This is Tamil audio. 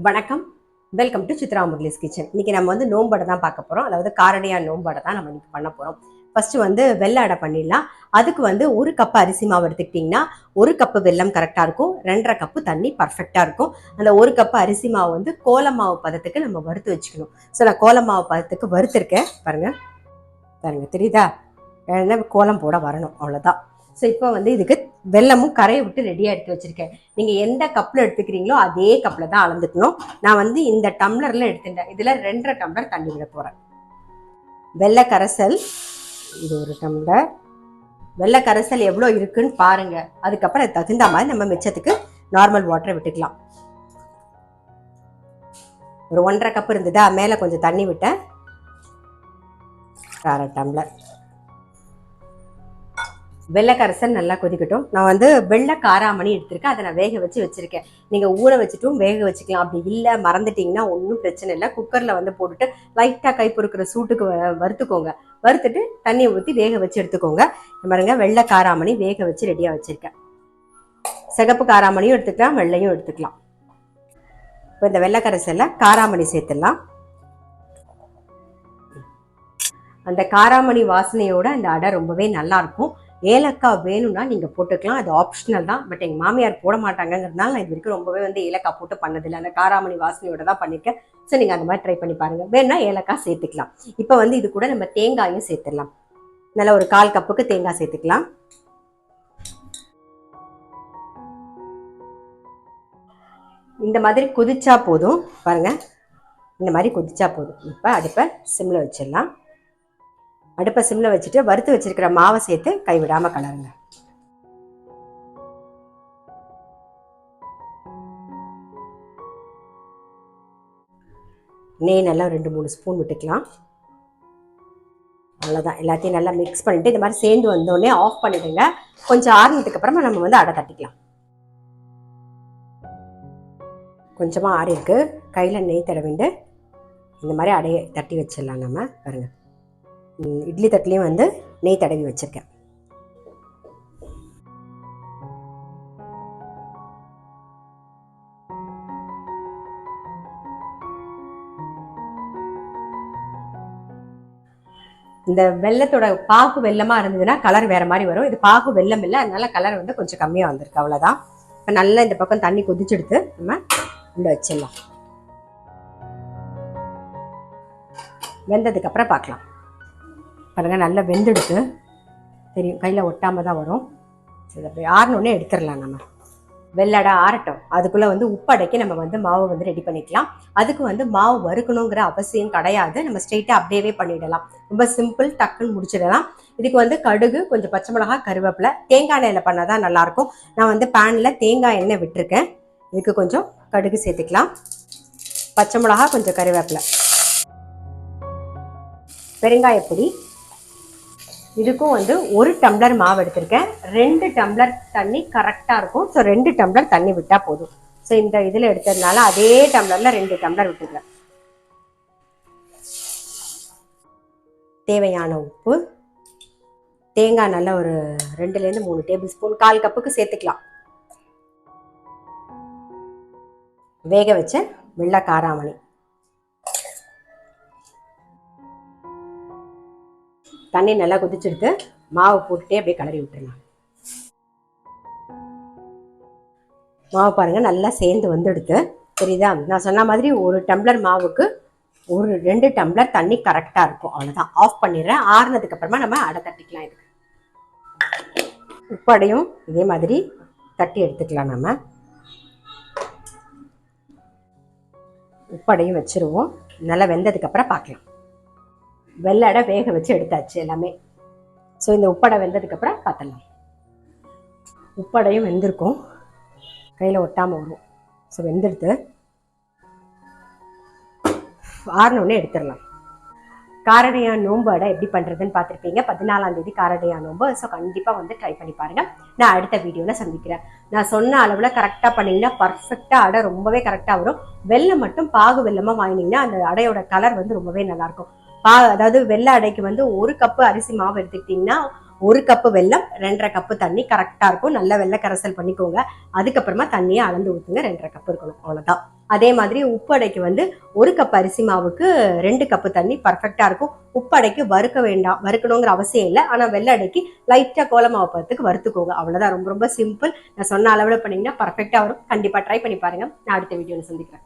வணக்கம், welcome to Chitra Murali's kitchen. இன்னைக்கு நம்ம வந்து நோம்படை தான் பார்க்க போகிறோம். அதாவது காரடையா நோம்படை தான் நம்ம இன்னைக்கு பண்ண போகிறோம். ஃபர்ஸ்ட் வந்து வெள்ளை அடை பண்ணிடலாம். அதுக்கு வந்து 1 கப் அரிசி மாவு எடுத்துக்கிட்டிங்கன்னா 1 கப்பு வெல்லம் கரெக்டாக இருக்கும், 2.5 கப்பு தண்ணி பர்ஃபெக்டாக இருக்கும். அந்த 1 கப்பு அரிசி மாவு வந்து கோல மாவு பதத்துக்கு நம்ம வறுத்து வச்சுக்கணும். ஸோ நான் கோல மாவு பதத்துக்கு வறுத்துருக்கேன். பாருங்க தெரியுதா? கோலம் போட வரணும், அவ்வளோதான். ஸோ இப்போ வந்து இதுக்கு வெல்லமும் கரையை விட்டு ரெடியாக எடுத்து வச்சுருக்கேன். நீங்கள் எந்த கப்பில் எடுத்துக்கிறீங்களோ அதே கப்பில் தான் அளந்துக்கணும். நான் வந்து இந்த டம்ளரில் எடுத்துட்டேன். இதில் 2.5 டம்ளர் தண்ணி விட போகிறேன். வெள்ளை கரைசல் இது 1 டம்ளர். வெள்ளை கரைசல் எவ்வளோ இருக்குன்னு பாருங்கள். அதுக்கப்புறம் தகுந்த மாதிரி நம்ம மிச்சத்துக்கு நார்மல் வாட்டரை விட்டுக்கலாம். ஒரு 1.5 கப் இருந்ததா, மேலே கொஞ்சம் தண்ணி விட்டேன். 1/2 டம்ளர் வெள்ளை கரைசல் நல்லா கொதிக்கட்டும். நான் வந்து வெள்ளை காராமணி எடுத்திருக்கேன். அதை நான் வேக வச்சிருக்கேன். நீங்கள் ஊற வச்சுட்டும் வேக வச்சுக்கலாம். அப்படி இல்லை மறந்துட்டிங்கன்னா ஒன்றும் பிரச்சனை இல்லை. குக்கரில் வந்து போட்டுட்டு லைட்டாக கை பொறுக்கிற சூட்டுக்கு வறுத்துக்கோங்க. வறுத்துட்டு தண்ணியை ஊற்றி வேக வச்சு எடுத்துக்கோங்க. பாருங்க, வெள்ளை காராமணி வேக வச்சு ரெடியாக வச்சுருக்கேன். சிகப்பு காராமணியும் எடுத்துக்கலாம், வெள்ளையும் எடுத்துக்கலாம். இப்போ இந்த வெள்ளை கரைசலில் காராமணி சேர்த்துடலாம். அந்த காராமணி வாசனையோட அந்த அடை ரொம்பவே நல்லாயிருக்கும். ஏலக்காய் வேணும்னா நீங்கள் போட்டுக்கலாம், அது ஆப்ஷனல் தான். பட் எங்கள் மாமியார் போட மாட்டாங்கிறதுனால நான் இது வரைக்கும் ரொம்பவே வந்து ஏலக்காய் போட்டு பண்ணதில்லை. அந்த காராமணி வாசனையோட தான் பண்ணியிருக்கேன். ஸோ நீங்கள் அந்த மாதிரி ட்ரை பண்ணி பாருங்கள். வேணும்னா ஏலக்காய் சேர்த்துக்கலாம். இப்போ வந்து இது கூட நம்ம தேங்காயும் சேர்த்துடலாம். நல்லா ஒரு 1/4 கப்புக்கு தேங்காய் சேர்த்துக்கலாம். இந்த மாதிரி கொதிச்சா போதும். பாருங்கள், இந்த மாதிரி கொதிச்சா போதும். இப்போ அடுப்பை சிம்மில் வச்சிடலாம். அடுப்பை சிம்மில் வச்சுட்டு வறுத்து வச்சிருக்கிற மாவை சேர்த்து கைவிடாமல் கலருங்க. நெய் நல்லா 2-3 ஸ்பூன் விட்டுக்கலாம். அவ்வளோதான். எல்லாத்தையும் நல்லா மிக்ஸ் பண்ணிட்டு இந்த மாதிரி சேர்ந்து வந்தோடனே ஆஃப் பண்ணிடுங்க. கொஞ்சம் ஆறுனதுக்கு அப்புறமா நம்ம வந்து அடை தட்டிக்கலாம். கொஞ்சமாக ஆறி இருக்கு, கையில் நெய் தடவிண்டு இந்த மாதிரி அடையை தட்டி வச்சிடலாம். நம்ம பாருங்கள், இட்லி தட்டுலேயும் வந்து நெய் தடவி வச்சுருக்கேன். இந்த வெள்ளத்தோட பாகு வெள்ளமாக இருந்ததுன்னா கலர் வேறு மாதிரி வரும். இது பாகு வெள்ளம் இல்லை, அதனால கலர் வந்து கொஞ்சம் கம்மியாக வந்திருக்கு, அவ்வளோதான். இப்போ நல்லா இந்த பக்கம் தண்ணி கொதிச்செடுத்து நம்ம உள்ள வச்சிடலாம். வெந்ததுக்கப்புறம் பார்க்கலாம். பாருங்கள், நல்லா வெந்தெடுத்து தெரியும், கையில் ஒட்டாமல் தான் வரும். சரி, அப்படி ஆறினோடனே எடுத்துடலாம். நம்ம வெள்ளடை ஆறட்டும். அதுக்குள்ளே வந்து உப்படைக்கு நம்ம வந்து மாவு வந்து ரெடி பண்ணிக்கலாம். அதுக்கு வந்து மாவு வறுக்கணுங்கிற அவசியம் கிடையாது. நம்ம ஸ்ட்ரெயிட்டாக அப்படியே பண்ணிடலாம். ரொம்ப சிம்பிள், டக்குன்னு முடிச்சிடலாம். இதுக்கு வந்து கடுகு, கொஞ்சம் பச்சை மிளகாய், கருவேப்பிலை, தேங்காய் எண்ணெயில் பண்ணால் தான் நல்லாயிருக்கும். நான் வந்து பேனில் தேங்காய் எண்ணெய் விட்டுருக்கேன். இதுக்கு கொஞ்சம் கடுகு சேர்த்துக்கலாம், பச்சை மிளகாய், கொஞ்சம் கருவேப்பிலை, பெருங்காயப்பொடி. இதுக்கும் வந்து 1 டம்ளர் மாவு எடுத்திருக்கேன். 2 டம்ளர் தண்ணி கரெக்டாக இருக்கும். ஸோ 2 டம்ளர் தண்ணி விட்டால் போதும். ஸோ இந்த இதில் எடுத்ததுனால அதே டம்ளரில் 2 டம்ளர் விட்டுக்கிறேன். தேவையான உப்பு, தேங்காய் நல்லா ஒரு 2-3 டேபிள் ஸ்பூன், 1/4 கப்புக்கு சேர்த்துக்கலாம். வேக வச்ச வெள்ளை காராமணி, தண்ணி நல்லா கொதிச்செடுத்து மாவு போட்டுட்டே அப்படியே கிளறி விட்டுடலாம். மாவு பாருங்கள் நல்லா சேர்ந்து வந்துடுத்து, தெரியுதா? நான் சொன்ன மாதிரி 1 டம்ளர் மாவுக்கு 2 டம்ளர் தண்ணி கரெக்டாக இருக்கும். அவ்வளோதான். ஆஃப் பண்ணிடுறேன். ஆறுனதுக்கு அப்புறமா நம்ம அடை தட்டிக்கலாம். இதுக்கு உப்படையும் இதே மாதிரி தட்டி எடுத்துக்கலாம். நம்ம உப்படையும் வச்சுருவோம். நல்லா வெந்ததுக்கப்புறம் பார்க்கலாம். வெள்ளடை வேக வச்சு எடுத்தாச்சு எல்லாமே. ஸோ இந்த உப்படை வெந்ததுக்கப்புறம் பார்த்துடலாம். உப்படையும் வெந்திருக்கும், கையில் ஒட்டாமல் வரும். ஸோ வெந்தெடுத்து ஆறினோடனே எடுத்துடலாம். காரடையா நோம்பு அடை எப்படி பண்ணுறதுன்னு பார்த்துருப்பீங்க. 14ஆம் தேதி காரடையா நோம்பு. ஸோ கண்டிப்பாக வந்து ட்ரை பண்ணி பாருங்கள். நான் அடுத்த வீடியோவில் சந்திக்கிறேன். நான் சொன்ன அளவில் கரெக்டாக பண்ணிங்கன்னா பர்ஃபெக்டாக அடை ரொம்பவே கரெக்டாக வரும். வெள்ளம் மட்டும் பாகு வெள்ளமாக வாங்கினீங்கன்னா அந்த அடையோட கலர் வந்து ரொம்பவே நல்லாயிருக்கும். அதாவது வெள்ளை அடைக்கு வந்து 1 கப்பு அரிசி மாவு எடுத்துக்கிட்டிங்கன்னா 1 கப்பு வெல்லம் 2.5 கப்பு தண்ணி கரெக்டா இருக்கும். நல்ல வெள்ளை கரைசல் பண்ணிக்கோங்க. அதுக்கப்புறமா தண்ணியை அளந்து ஊத்துங்க. 2.5 கப்பு இருக்கணும், அவ்வளவுதான். அதே மாதிரி உப்படைக்கு வந்து 1 கப் அரிசி மாவுக்கு 2 கப்பு தண்ணி பர்ஃபெக்டா இருக்கும். உப்படைக்கு வறுக்க வேண்டாம், வறுக்கணுங்கிற அவசியம் இல்லை. ஆனா வெள்ளடைக்கு லைட்டா கோலமாவு பதத்துக்கு வறுத்துக்கோங்க, அவ்வளவுதான். ரொம்ப ரொம்ப சிம்பிள். நான் சொன்ன அளவுல பண்ணீங்கன்னா பர்ஃபெக்டா வரும். கண்டிப்பா ட்ரை பண்ணி பாருங்க. நான் அடுத்த வீடியோல சந்திக்கிறேன்.